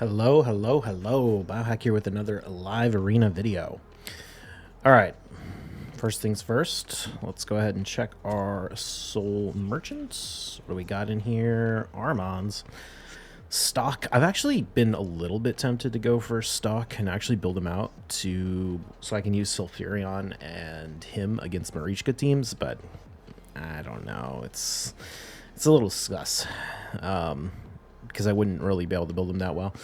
Hello, hello, hello. Biohack here with another live arena video. All right, first things first, let's go ahead and check our soul merchants. What do we got in here? Armanz. Stock. I've actually been a little bit tempted to go for stock and actually build him out so I can use Sulfurion and him against Marichka teams, but I don't know. It's a little sus. Because I wouldn't really be able to build them that well.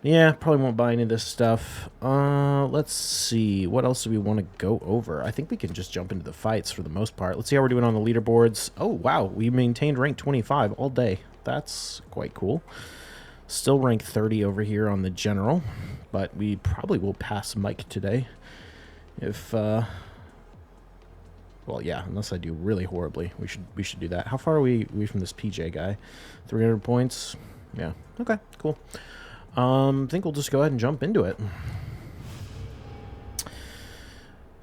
Yeah, probably won't buy any of this stuff. Let's see. What else do we want to go over? I think we can just jump into the fights for the most part. Let's see how we're doing on the leaderboards. Oh, wow. We maintained rank 25 all day. That's quite cool. Still rank 30 over here on the general. But we probably will pass Mike today. If, well, yeah, unless I do really horribly. We should do that. How far are we from this PJ guy? 300 points. Yeah. Okay, cool. I think we'll just go ahead and jump into it.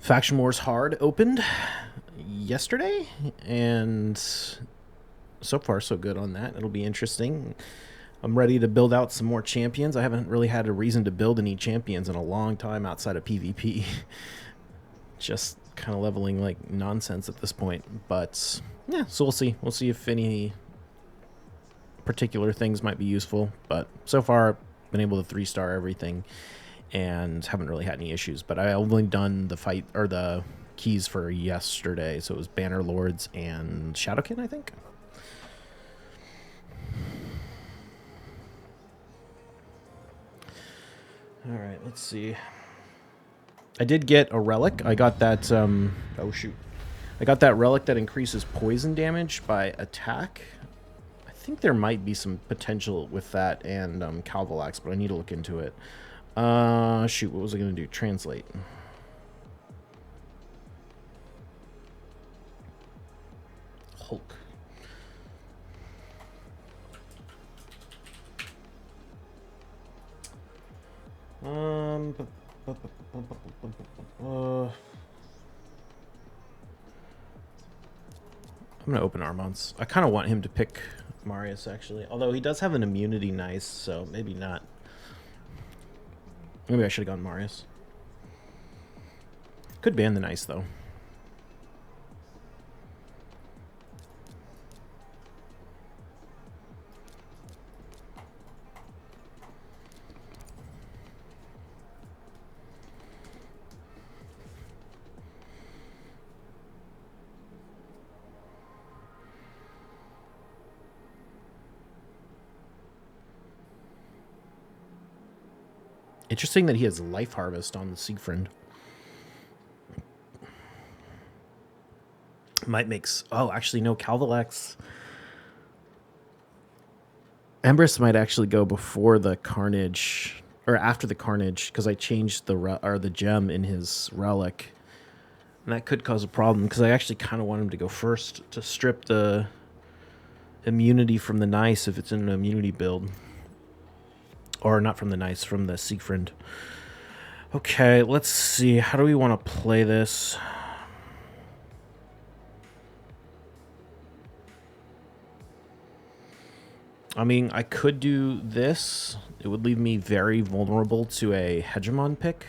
Faction Wars Hard opened yesterday, and so far so good on that. It'll be interesting. I'm ready to build out some more champions. I haven't really had a reason to build any champions in a long time outside of PvP. Just kind of leveling like nonsense at this point. But yeah, so we'll see. We'll see if any particular things might be useful. But so far, I've been able to 3-star everything and haven't really had any issues. But I only done the fight or the keys for yesterday, so it was Banner Lords and Shadowkin, I think. All right, let's see. I did get a relic. I got that, oh shoot. I got that relic that increases poison damage by attack. I think there might be some potential with that and Calvalax, but I need to look into it. Shoot, what was I going to do? Translate. Hulk. I'm gonna open Armanz. I kind of want him to pick Marius, actually. Although he does have an immunity nice, so maybe not. Maybe I should have gone Marius. Could ban the nice, though. Interesting that he has Life Harvest on the Siegfried. Might makes... Oh, actually, no. Calvalax... Empress might actually go before the Carnage... Or after the Carnage, because I changed the gem in his relic. And that could cause a problem, because I actually kind of want him to go first to strip the immunity from the nice if it's in an immunity build. Or not from the nice, from the Siegfried. Okay, let's see. How do we want to play this? I mean, I could do this. It would leave me very vulnerable to a Hegemon pick.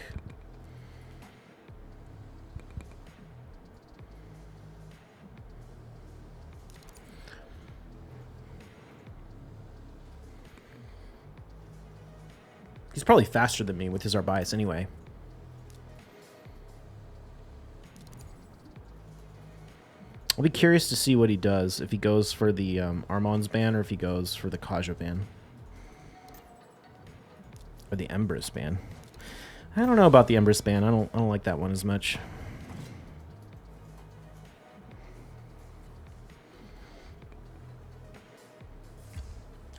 He's probably faster than me with his Arbias anyway. I'll be curious to see what he does, if he goes for the Armanz ban or if he goes for the Kaja ban. Or the Empress ban. I don't know about the Empress ban. I don't like that one as much.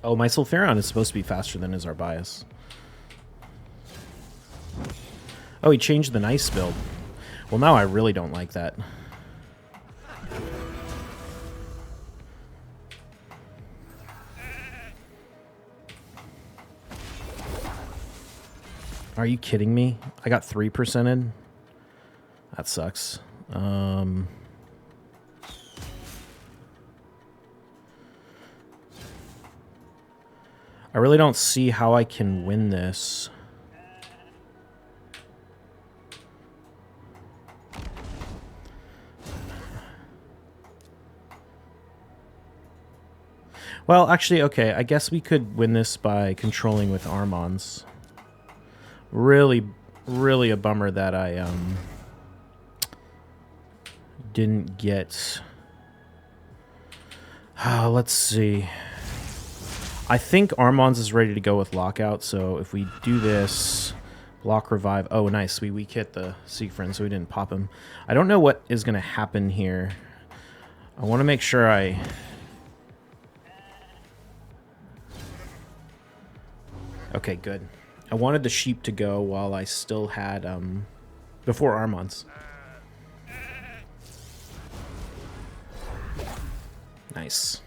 Oh, my Sulfurion is supposed to be faster than his Arbias. Oh, he changed the nice build. Well, now I really don't like that. Are you kidding me? I got 3%ed? That sucks. I really don't see how I can win this. Well, actually, okay, I guess we could win this by controlling with Armanz. Really, really a bummer that I didn't get... let's see. I think Armanz is ready to go with Lockout, so if we do this, block revive... Oh, nice, we weak hit the Siegfried, so we didn't pop him. I don't know what is going to happen here. I want to make sure I... Okay, good. I wanted the sheep to go while I still had, before Armanz. Nice.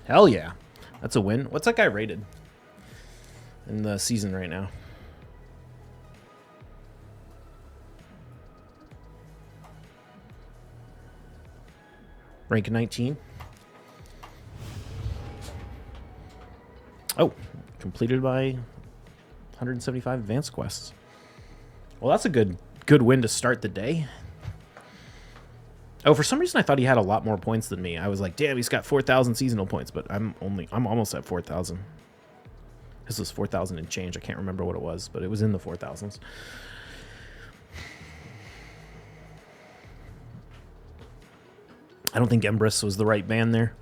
Hell yeah. That's a win. What's that guy rated in the season right now? Rank 19. Oh, completed by 175 advanced quests. Well, that's a good win to start the day. Oh, for some reason I thought he had a lot more points than me. I was like, damn, he's got 4,000 seasonal points, but I'm almost at 4,000. This was 4,000 and change. I can't remember what it was, but it was in the 4,000s. I don't think Empress was the right band there.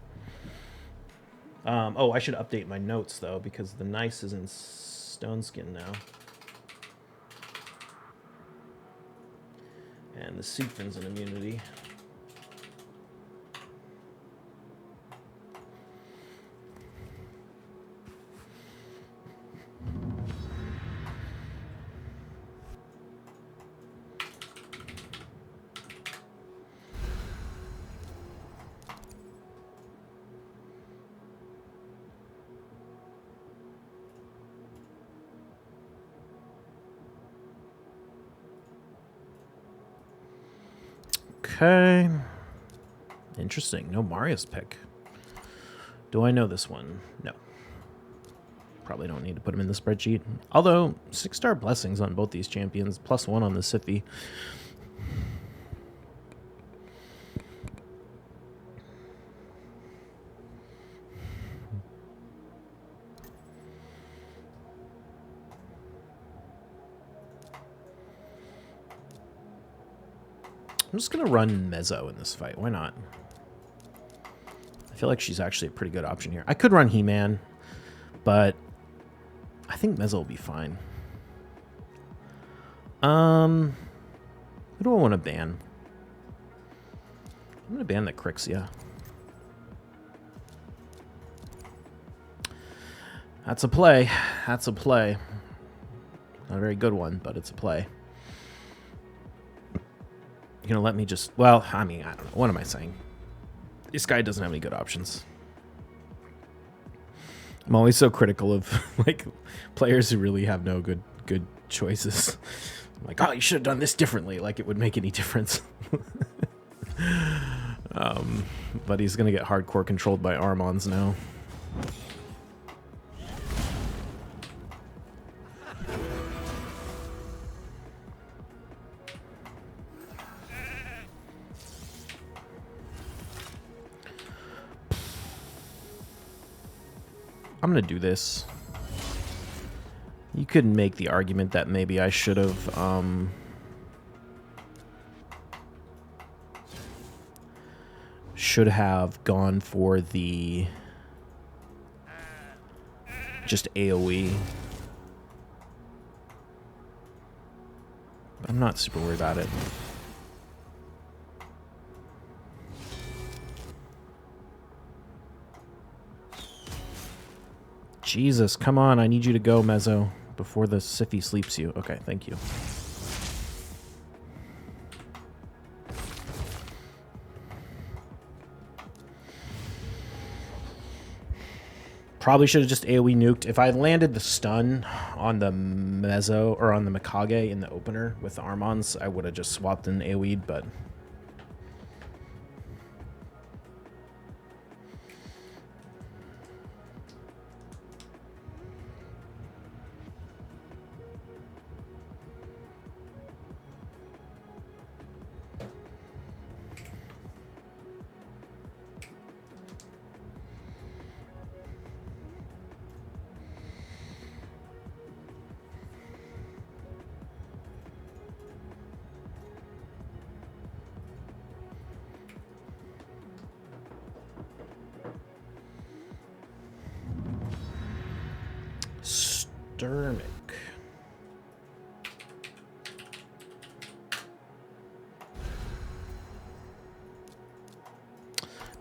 Oh, I should update my notes, though, because the Nice is in Stone Skin now. And the Siegfried's an immunity. Okay. Interesting. No Marius pick. Do I know this one? No. Probably don't need to put him in the spreadsheet. Although, 6-star blessings on both these champions, +1 on the Siphi. I'm just going to run Mezzo in this fight. Why not? I feel like she's actually a pretty good option here. I could run He-Man, but I think Mezzo will be fine. Who do I want to ban? I'm going to ban the Crixia. That's a play. That's a play. Not a very good one, but it's a play. You're going to let me just... Well, I mean, I don't know. What am I saying? This guy doesn't have any good options. I'm always so critical of, like, players who really have no good choices. I'm like, oh, you should have done this differently. Like, it would make any difference. But he's going to get hardcore controlled by Armanz now. I'm going to do this. You could make the argument that maybe I should have gone for the just AoE. But I'm not super worried about it. Jesus, come on, I need you to go, Mezzo, before the Siphi sleeps you. Okay, thank you. Probably should have just AoE nuked. If I landed the stun on the Mezzo, or on the Mikage in the opener with the Armanz, I would have just swapped in AoE'd, but... Dermic.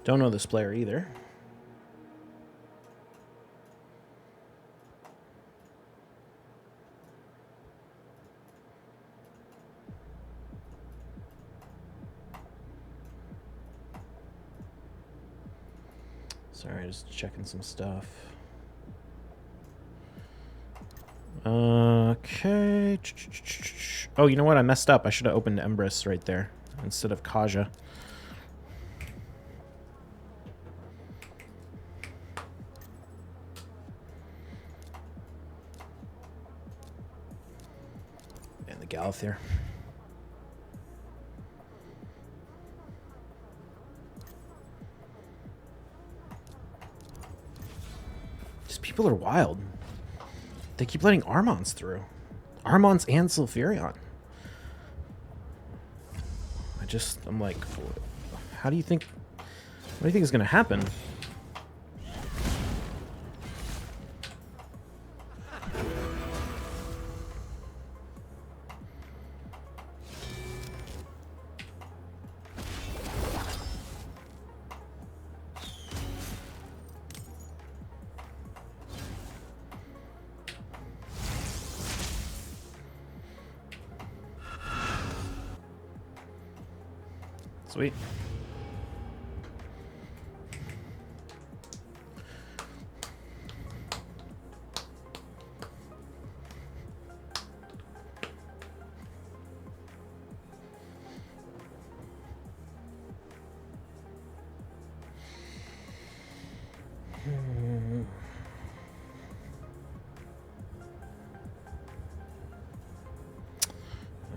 Don't know this player either. Sorry, just checking some stuff. Okay. Oh, you know what? I messed up. I should have opened Empress right there instead of Kaja. And the Galathir. These people are wild. They keep letting Armanz through. Armanz and Sulfurion. I'm like, how do you think, what do you think is going to happen? Sweet.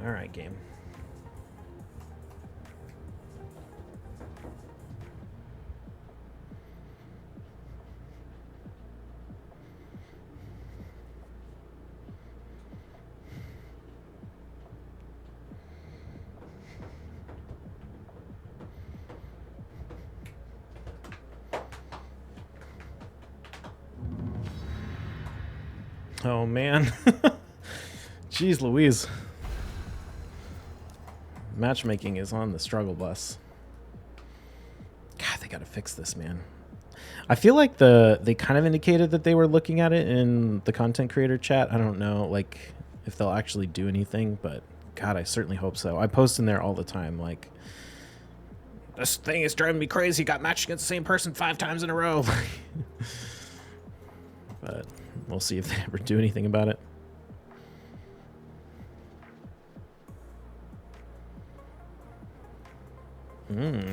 All right, game. Oh, man. Jeez Louise. Matchmaking is on the struggle bus. God, they gotta fix this, man. I feel like they kind of indicated that they were looking at it in the content creator chat. I don't know, like, if they'll actually do anything, but God, I certainly hope so. I post in there all the time, like, this thing is driving me crazy. Got matched against the same person 5 times in a row. But we'll see if they ever do anything about it.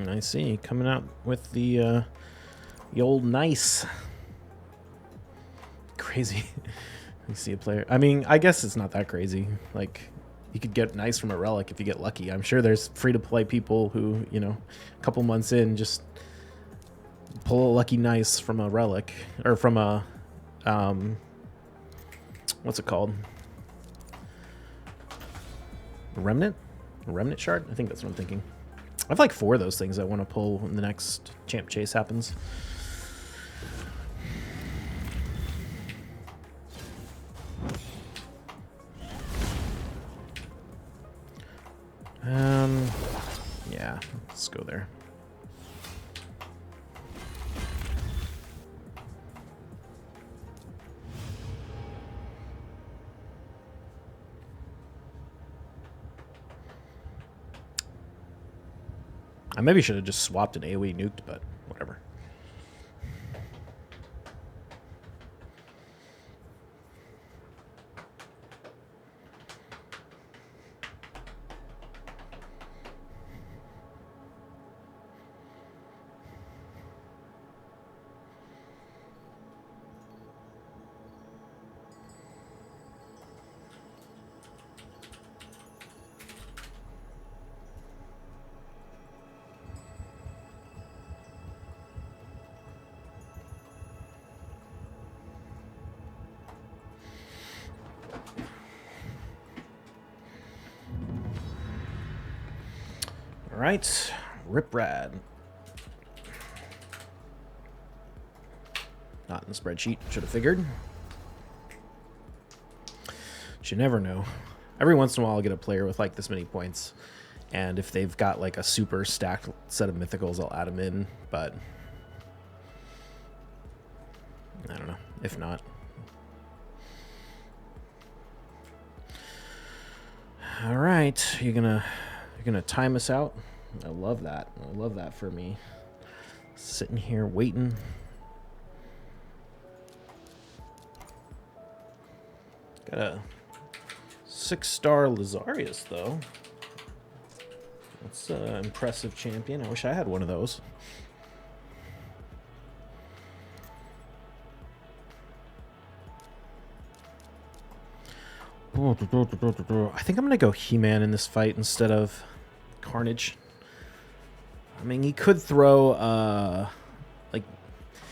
I see. Coming out with the old nice. Crazy. You see a player. I mean, I guess it's not that crazy. Like, you could get nice from a relic if you get lucky. I'm sure there's free-to-play people who, you know, a couple months in just pull a lucky nice from a relic. Or from a... what's it called? A remnant? A remnant shard? I think that's what I'm thinking. I have like 4 of those things I want to pull when the next champ chase happens. Yeah, let's go there. I maybe should have just swapped an AoE nuked, but whatever. All right, Rip Rad. Not in the spreadsheet, should have figured. But you never know. Every once in a while I'll get a player with like this many points, and if they've got like a super stacked set of mythicals, I'll add them in, but I don't know. If not. All right, you're gonna time us out. I love that. I love that for me. Sitting here waiting. Got a 6-star Lazarius though. That's an impressive champion. I wish I had one of those. I think I'm going to go He-Man in this fight instead of Carnage. I mean, he could throw, like,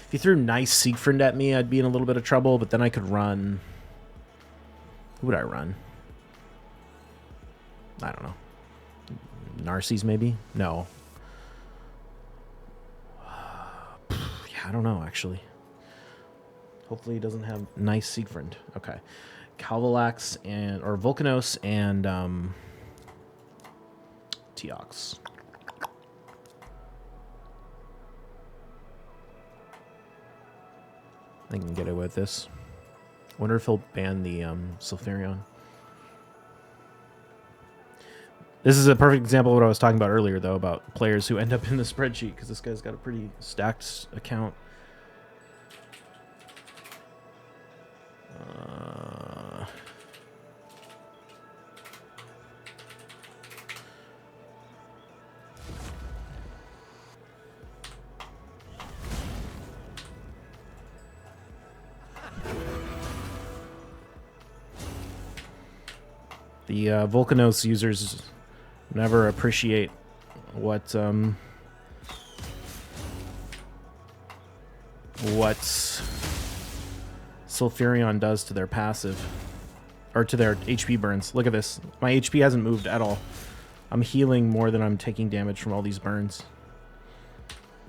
if he threw nice Siegfried at me, I'd be in a little bit of trouble, but then I could run... Who would I run? I don't know. Narcies, maybe? No. Yeah, I don't know, actually. Hopefully he doesn't have nice Siegfried. Okay. Calvalax and or Volcanos and Teox. I can get away with this. Wonder if he'll ban the Sulfurion. This is a perfect example of what I was talking about earlier, though, about players who end up in the spreadsheet, because this guy's got a pretty stacked account. The Volcanos users never appreciate what Sulfurion does to their passive, or to their HP burns. Look at this. My HP hasn't moved at all. I'm healing more than I'm taking damage from all these burns.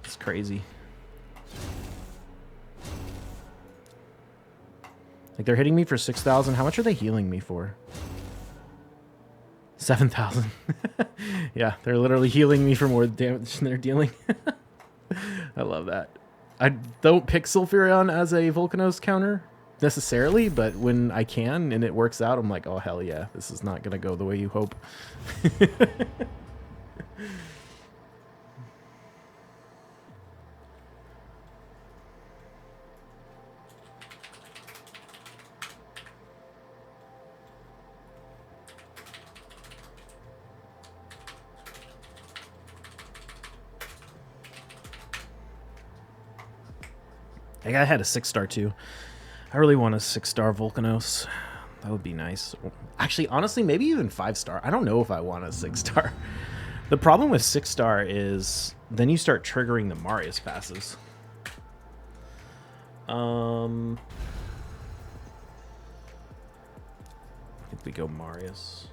It's crazy. Like, they're hitting me for 6,000. How much are they healing me for? 7,000. Yeah, they're literally healing me for more damage than they're dealing. I love that. I don't pick Sulfurion as a Volcanos counter necessarily, but when I can and it works out, I'm like, oh, hell yeah, this is not going to go the way you hope. I had a 6-star too. I really want a 6-star Volcanos. That would be nice. Actually, honestly, maybe even 5-star. I don't know if I want a 6-star. The problem with 6-star is then you start triggering the Marius passes. I think we go Marius.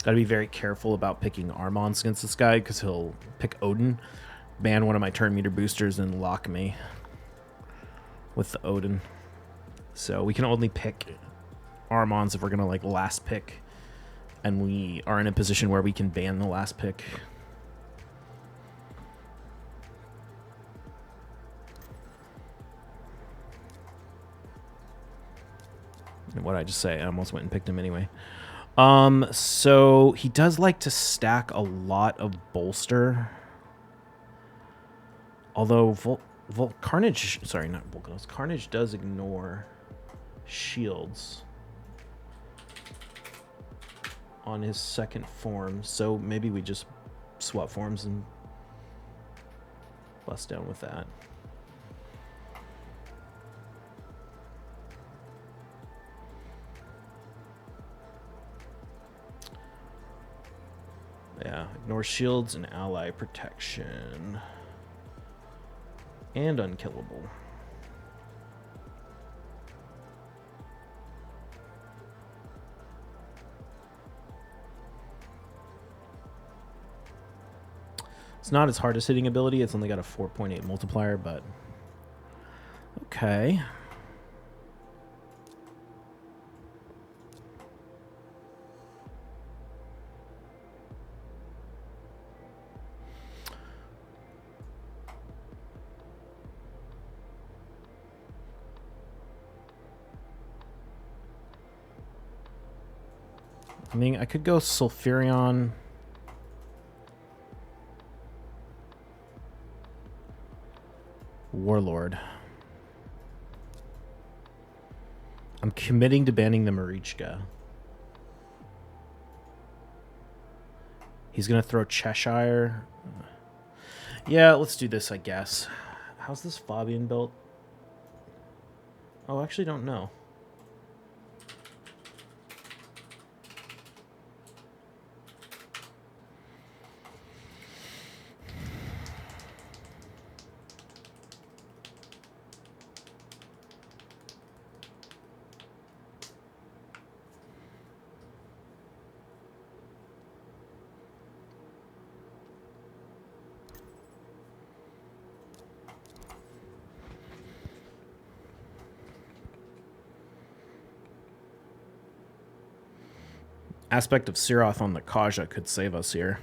Gotta be very careful about picking Armanz against this guy, because he'll pick Odin, ban one of my turn meter boosters, and lock me with the Odin. So we can only pick Armanz if we're gonna like last pick, and we are in a position where we can ban the last pick. And what did I just say? I almost went and picked him anyway. So he does like to stack a lot of bolster. Although Carnage, sorry, not Volcanos. Carnage does ignore shields on his second form. So maybe we just swap forms and bust down with that. Yeah, ignore shields and ally protection. And unkillable. It's not its hardest hitting ability. It's only got a 4.8 multiplier, but Okay. I mean, I could go Sulfurion. Warlord. I'm committing to banning the Marichka. He's going to throw Cheshire. Yeah, let's do this, I guess. How's this Fabian built? Oh, I actually don't know. Aspect of Siroth on the Kaja could save us here.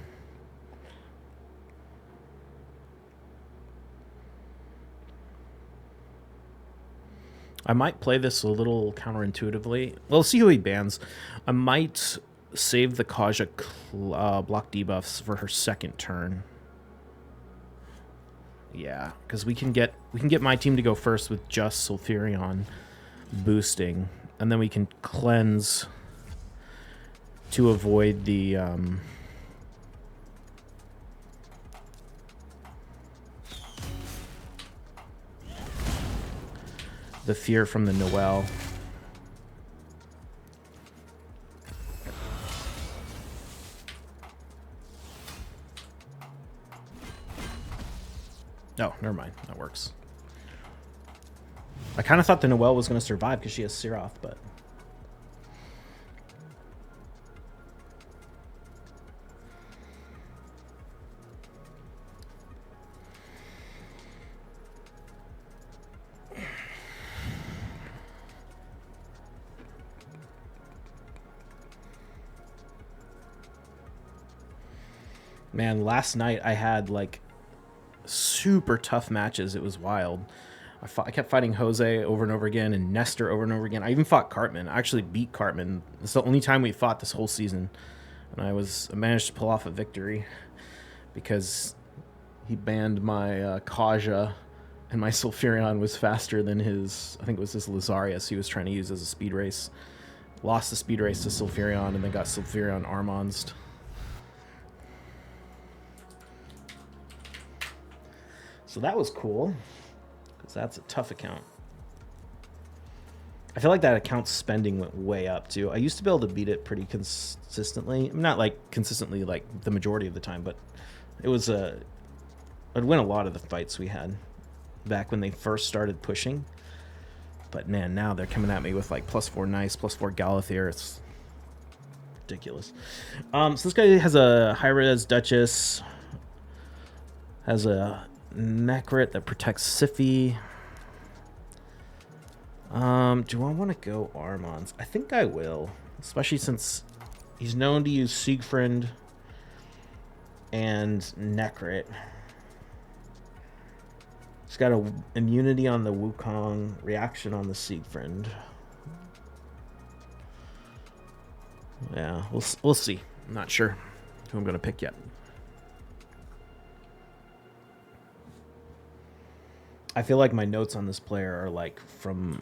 I might play this a little counterintuitively. Well, see who he bans. I might save the Kaja block debuffs for her second turn. Yeah, because we can get my team to go first with just Sulfurion boosting, and then we can cleanse to avoid the fear from the Noel. Oh, never mind. That works. I kind of thought the Noel was going to survive because she has Siroth, but... Man, last night I had, like, super tough matches. It was wild. I kept fighting Jose over and over again and Nestor over and over again. I even fought Cartman. I actually beat Cartman. It's the only time we fought this whole season. And I managed to pull off a victory because he banned my Kaja, and my Sulfurion was faster than his, I think it was his Lazarius he was trying to use as a speed race. Lost the speed race to Sulfurion and then got Sulfurion Armanzed. So that was cool, because that's a tough account. I feel like that account's spending went way up, too. I used to be able to beat it pretty consistently. Not, like, consistently, like, the majority of the time, but it was I'd win a lot of the fights we had back when they first started pushing. But, man, now they're coming at me with, like, +4 Nice, +4 Galathier. It's ridiculous. So this guy has a high-res Duchess, has a Necrit that protects Siphi. Do I want to go Armanz? I think I will, especially since he's known to use Siegfried and Necrit. He's got a immunity on the Wukong, reaction on the Siegfried. Yeah, we'll see. I'm not sure who I'm going to pick yet. I feel like my notes on this player are like from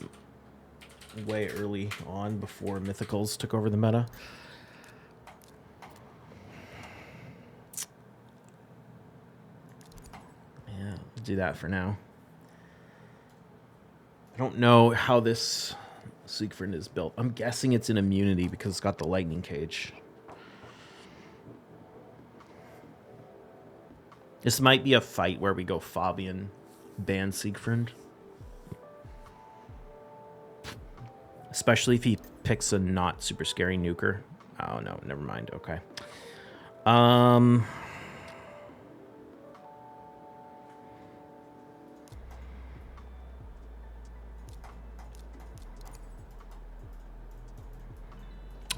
way early on before Mythicals took over the meta. Yeah, I'll do that for now. I don't know how this Siegfried is built. I'm guessing it's an immunity because it's got the lightning cage. This might be a fight where we go Fabian, ban Siegfried. Especially if he picks a not super scary nuker. Oh, no, never mind. Okay.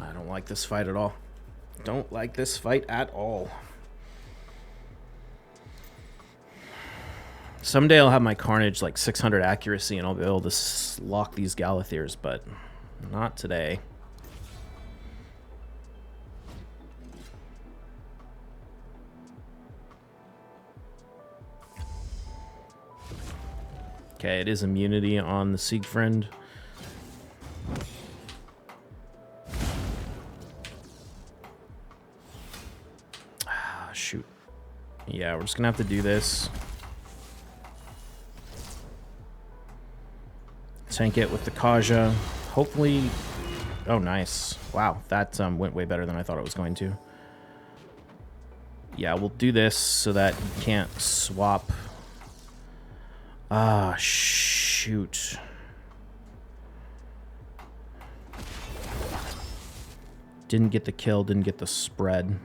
I don't like this fight at all. Don't like this fight at all. Someday I'll have my Carnage like 600 accuracy and I'll be able to lock these Galathirs, but not today. Okay, it is immunity on the Siegfried. Ah, shoot. Yeah, we're just gonna have to do this. Tank it with the Kaja. Hopefully... Oh, nice. Wow, that went way better than I thought it was going to. Yeah, we'll do this so that you can't swap. Ah, shoot. Didn't get the kill, didn't get the spread.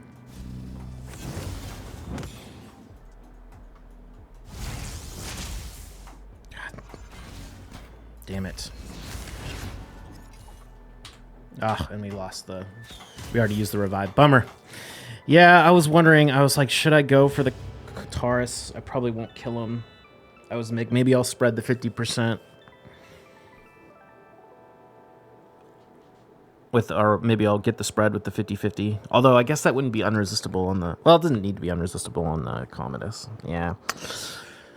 God. Damn it. Ah, and we lost the... We already used the revive. Bummer. Yeah, I was wondering, I was like, should I go for the Taurus? I probably won't kill him. I was maybe I'll spread the 50% with, or maybe I'll get the spread with the 50-50. Although I guess that wouldn't be unresistible on the, well, it doesn't need to be unresistible on the Commodus. Yeah.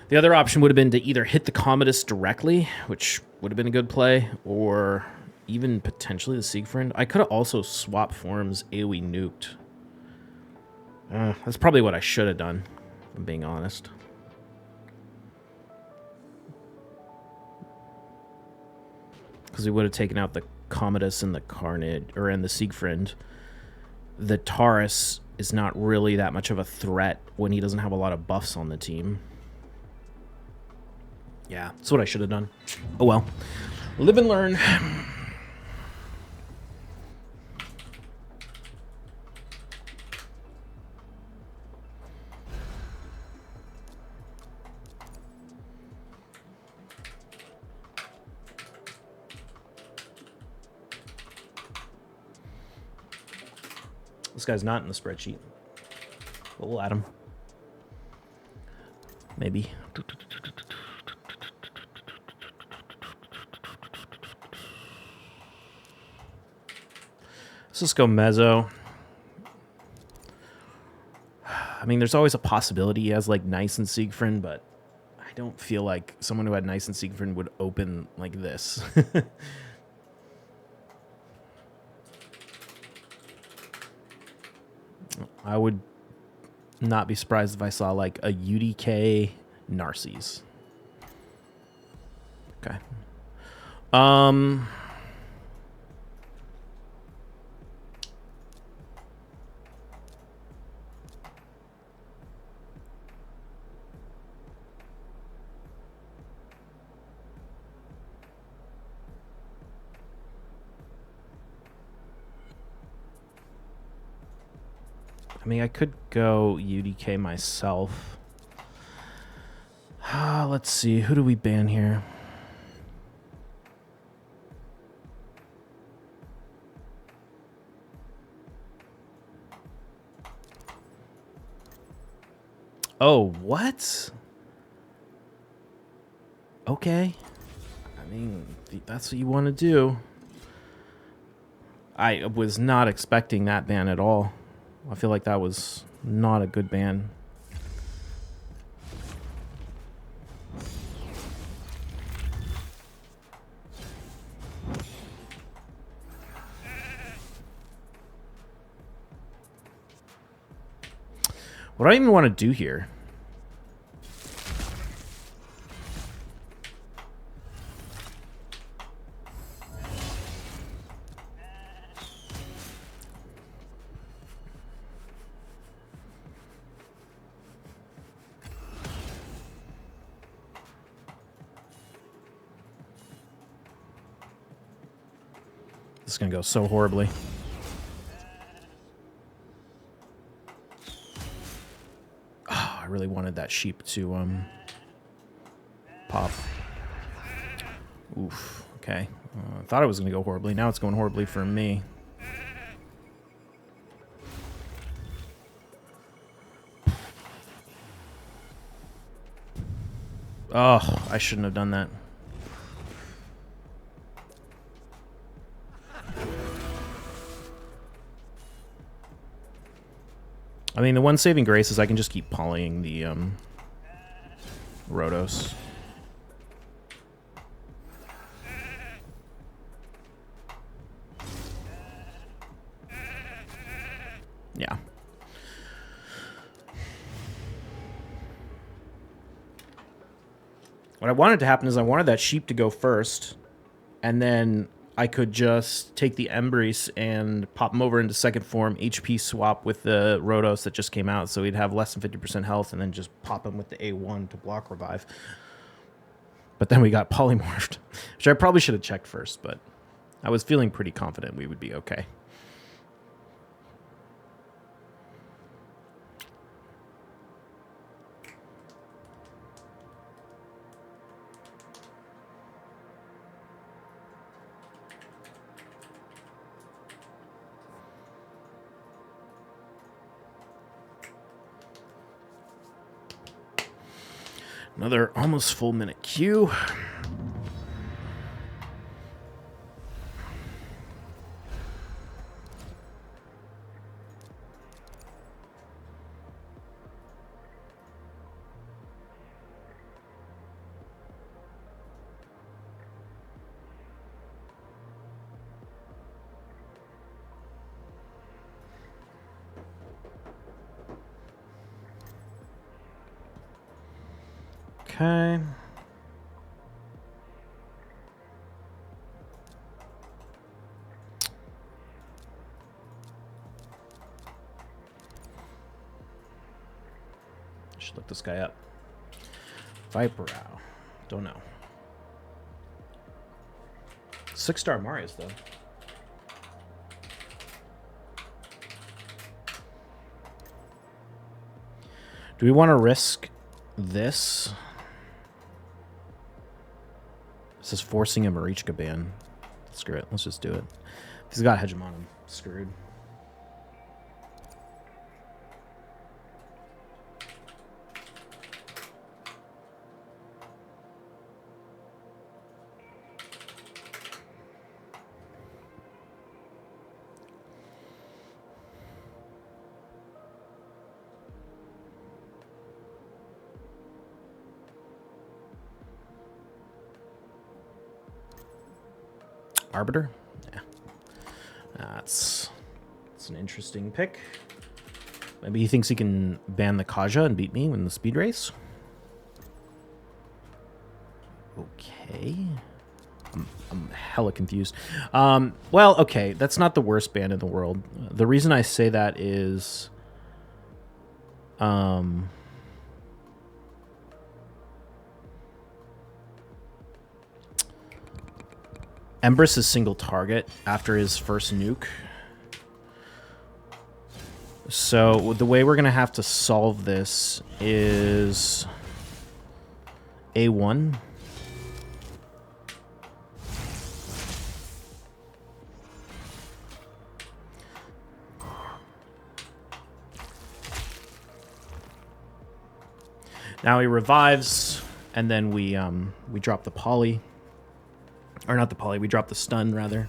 The other option would have been to either hit the Commodus directly, which would have been a good play, or even potentially the Siegfried. I could have also swapped forms AoE nuked. That's probably what I should have done, if I'm being honest. Because we would have taken out the Commodus and the Carnage, or in the Siegfried. The Taurus is not really that much of a threat when he doesn't have a lot of buffs on the team. Yeah, that's what I should have done. Oh well. Live and learn. This guy's not in the spreadsheet. But we'll add him. Maybe. Let's just go Mezzo. I mean, there's always a possibility he has, like, Nice and Siegfried, but I don't feel like someone who had Nice and Siegfried would open like this. I would not be surprised if I saw, like, a UDK Narcies. Okay. I mean, I could go UDK myself. Let's see. Who do we ban here? Oh, what? Okay. I mean, that's what you want to do. I was not expecting that ban at all. I feel like that was not a good ban. What do I even want to do here? This is going to go so horribly. Oh, I really wanted that sheep to pop. Oof. Okay. I thought it was going to go horribly. Now it's going horribly for me. Oh, I shouldn't have done that. I mean, the one saving grace is I can just keep polying the Rhodos. Yeah. What I wanted to happen is I wanted that sheep to go first, and then I could just take the Embrace and pop him over into second form, HP swap with the Rhodos that just came out, so he'd have less than 50% health, and then just pop him with the A1 to block revive. But then we got polymorphed, which I probably should have checked first, but I was feeling pretty confident we would be okay. Another almost full minute queue. Okay. Should look this guy up. Viperow. Don't know. 6-star Marius, though. Do we want to risk this? This is forcing a Marichka ban. Screw it. Let's just do it. If he's got Hegemon, I'm screwed. Arbiter? Yeah. That's an interesting pick. Maybe he thinks he can ban the Kaja and beat me in the speed race. Okay. I'm hella confused. Well, okay, that's not the worst ban in the world. The reason I say that is... Embrace is single target after his first nuke. So the way we're going to have to solve this is A1. Now he revives, and then we drop the poly. Or not the poly, we drop the stun, rather.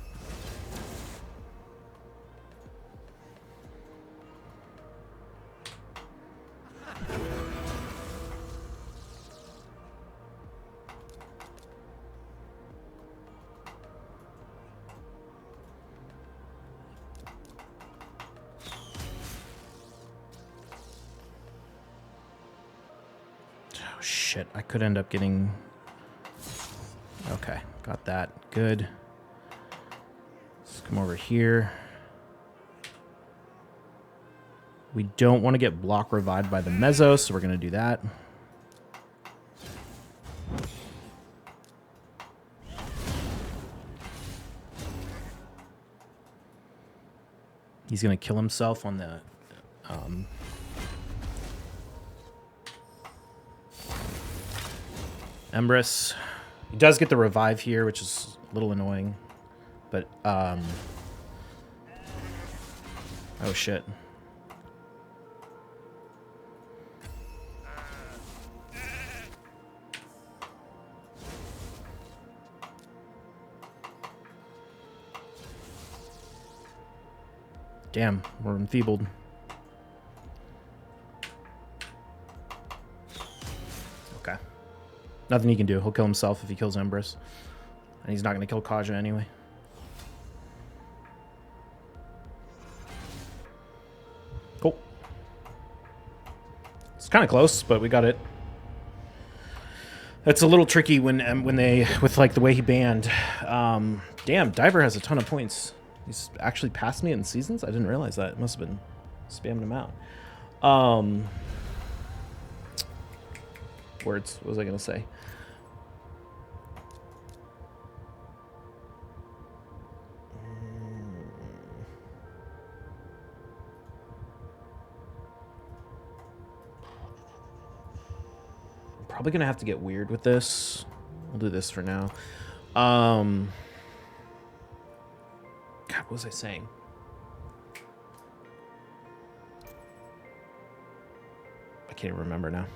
Oh, shit. I could end up getting... Okay, got that. Good. Let's come over here. We don't want to get block revived by the Mezzo, so we're going to do that. He's going to kill himself on the... Embrace. He does get the revive here, which is a little annoying. But, oh, shit. damn, we're enfeebled. Okay. Nothing he can do. He'll kill himself if he kills Empress. And he's not going to kill Kaja anyway. Cool. It's kind of close, but we got it. That's a little tricky when they, with like the way he banned. Damn, Diver has a ton of points. He's actually passed me in seasons? I didn't realize that. It must have been spamming him out. Words. What was I going to say? Probably gonna have to get weird with this. We'll do this for now. God, what was I saying? I can't even remember now.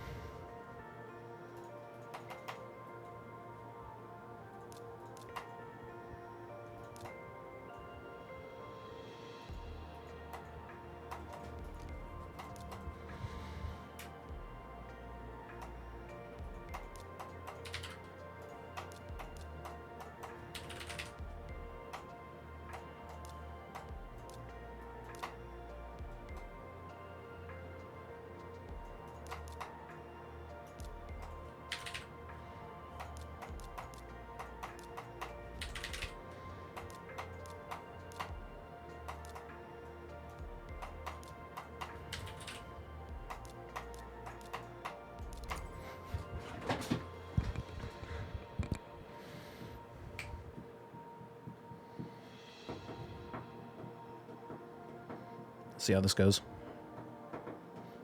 See how this goes.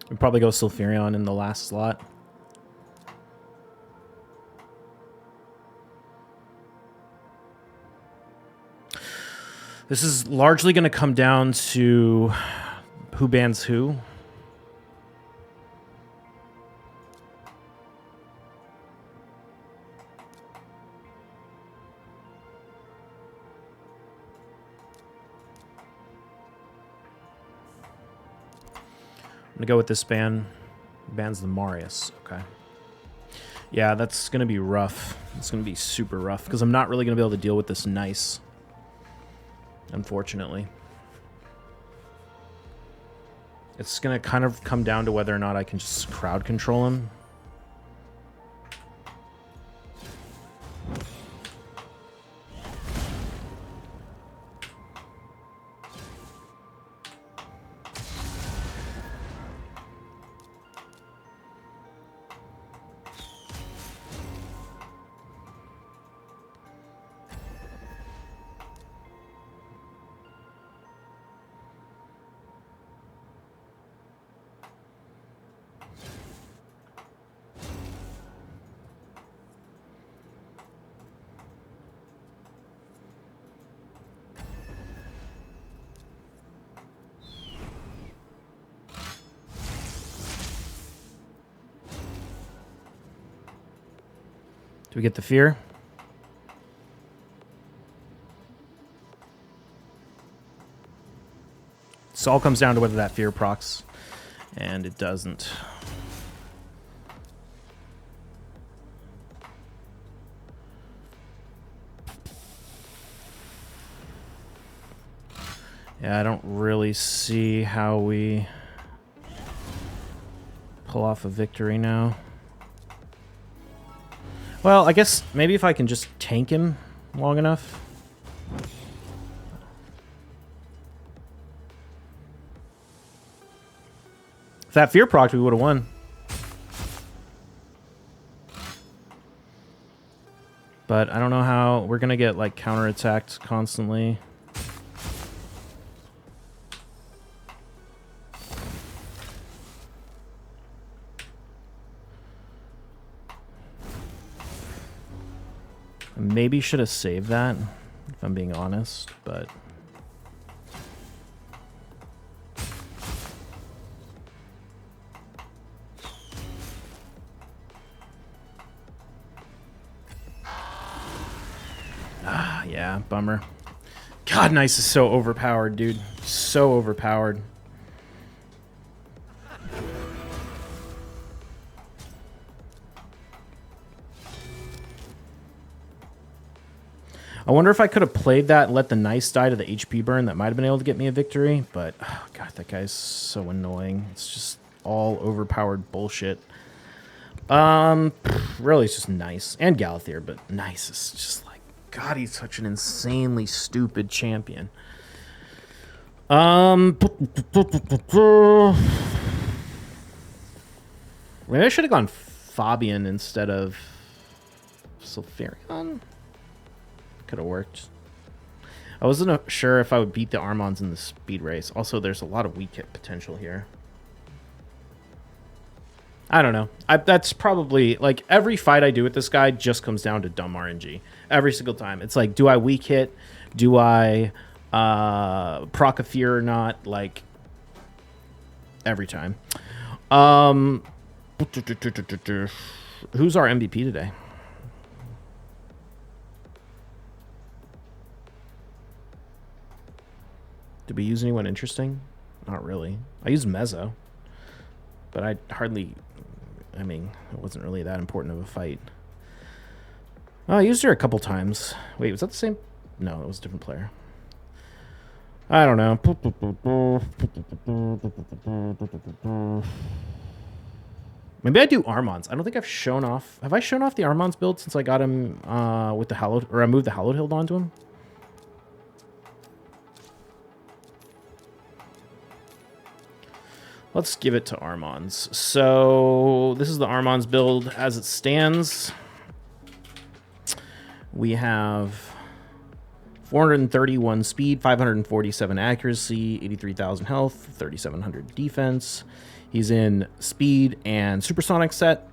We'll probably go Sylphirion in the last slot. This is largely going to come down to who bans who. I'm gonna go with this ban. Bans the Marius. Okay. Yeah, that's gonna be rough. It's gonna be super rough because I'm not really gonna be able to deal with this nice. Unfortunately. It's gonna kind of come down to whether or not I can just crowd control him. Do we get the fear? So all comes down to whether that fear procs, and it doesn't. Yeah, I don't really see how we pull off a victory now. Well, I guess maybe if I can just tank him long enough. If that fear proc, we would have won. But I don't know how we're going to get like counterattacked constantly. Maybe should have saved that, if I'm being honest, but... Ah, yeah, bummer. God, Nice is so overpowered, dude. So overpowered. I wonder if I could have played that and let the Nice die to the HP burn. That might have been able to get me a victory, but oh God, that guy's so annoying. It's just all overpowered bullshit. Really, it's just Nice and Galathier, but Nice is just like, God, he's such an insanely stupid champion. Maybe I should have gone Fabian instead of Sulfurion. Could have worked. I wasn't sure if I would beat the Armanz in the speed race. Also, there's a lot of weak hit potential here. I don't know. That's probably, like, every fight I do with this guy just comes down to dumb RNG. Every single time. It's like, do I weak hit? Do I proc a fear or not? Like, every time. Who's our MVP today? Did we use anyone interesting? Not really. I used Mezzo. But I mean, it wasn't really that important of a fight. Oh, I used her a couple times. Wait, was that the same? No, it was a different player. I don't know. Maybe I do Armanz. I don't think I've shown off. Have I shown off the Armanz build since I got him with the Hallowed, or I moved the Hallowed Hill onto him? Let's give it to Armanz. So this is the Armanz build as it stands. We have 431 speed, 547 accuracy, 83,000 health, 3,700 defense. He's in speed and supersonic set,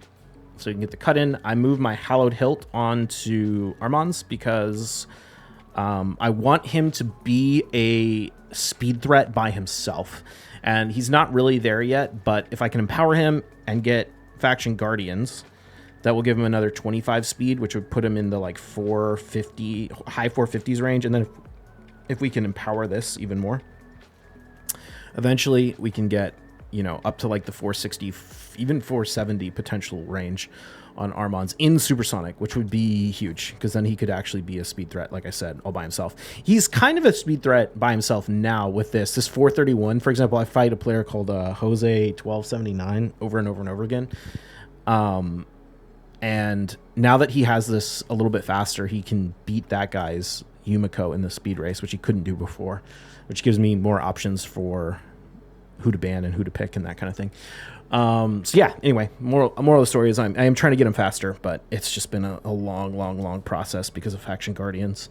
so you can get the cut in. I move my Hallowed Hilt onto Armanz because I want him to be a speed threat by himself. And he's not really there yet, but if I can empower him and get Faction Guardians, that will give him another 25 speed, which would put him in the like 450, high 450s range. And then if we can empower this even more, eventually we can get, you know, up to like the 460, even 470 potential range on Armanz in Supersonic, which would be huge because then he could actually be a speed threat, like I said, all by himself. He's kind of a speed threat by himself now with this 431. For example, I fight a player called Jose 1279 over and over and over again. And now that he has this a little bit faster, he can beat that guy's Yumiko in the speed race, which he couldn't do before, which gives me more options for who to ban and who to pick and that kind of thing. So yeah, anyway, moral of the story is I am trying to get him faster, but it's just been a long process because of Faction Guardians.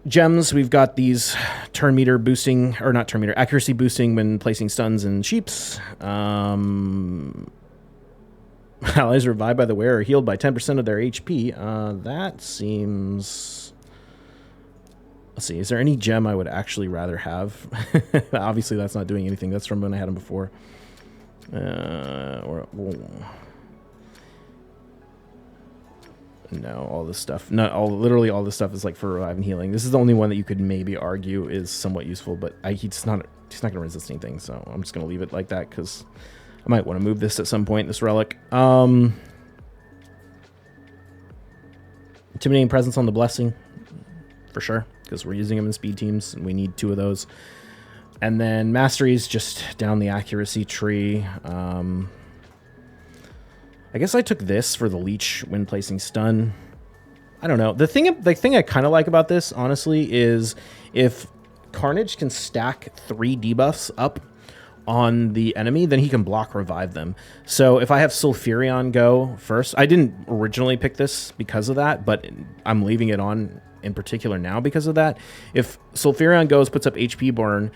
Gems, we've got these turn meter boosting, or not turn meter, accuracy boosting when placing stuns and sheeps. Allies revived by the wearer, healed by 10% of their HP. That seems... Let's see, is there any gem I would actually rather have? Obviously, that's not doing anything. That's from when I had him before. No, all this stuff. Literally all this stuff is like for revive and healing. This is the only one that you could maybe argue is somewhat useful, but he's not going to resist anything, so I'm just going to leave it like that because I might want to move this at some point, this relic. Intimidating presence on the blessing, for sure, because we're using them in speed teams, and we need 2 of those. And then Mastery is just down the accuracy tree. I guess I took this for the leech when placing stun. I don't know. The thing I kind of like about this, honestly, is if Carnage can stack 3 debuffs up on the enemy, then he can block revive them. So if I have Sulfurion go first, I didn't originally pick this because of that, but I'm leaving it on in particular now because of that. If Sulfurion goes, puts up HP burn,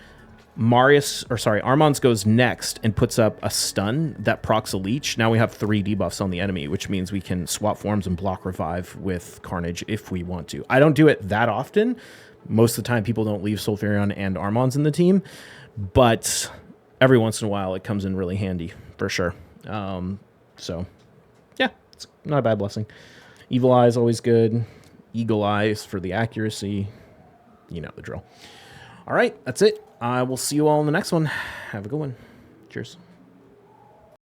Armanz goes next and puts up a stun that procs a leech. Now we have 3 debuffs on the enemy, which means we can swap forms and block revive with Carnage if we want to. I don't do it that often. Most of the time people don't leave Sulfurion and Armanz in the team, but every once in a while it comes in really handy for sure. So yeah, it's not a bad blessing. Evil Eye is always good. eagle eyes for the accuracy. You know the drill. All right, that's it. I will see you all in the next one. Have a good one. Cheers.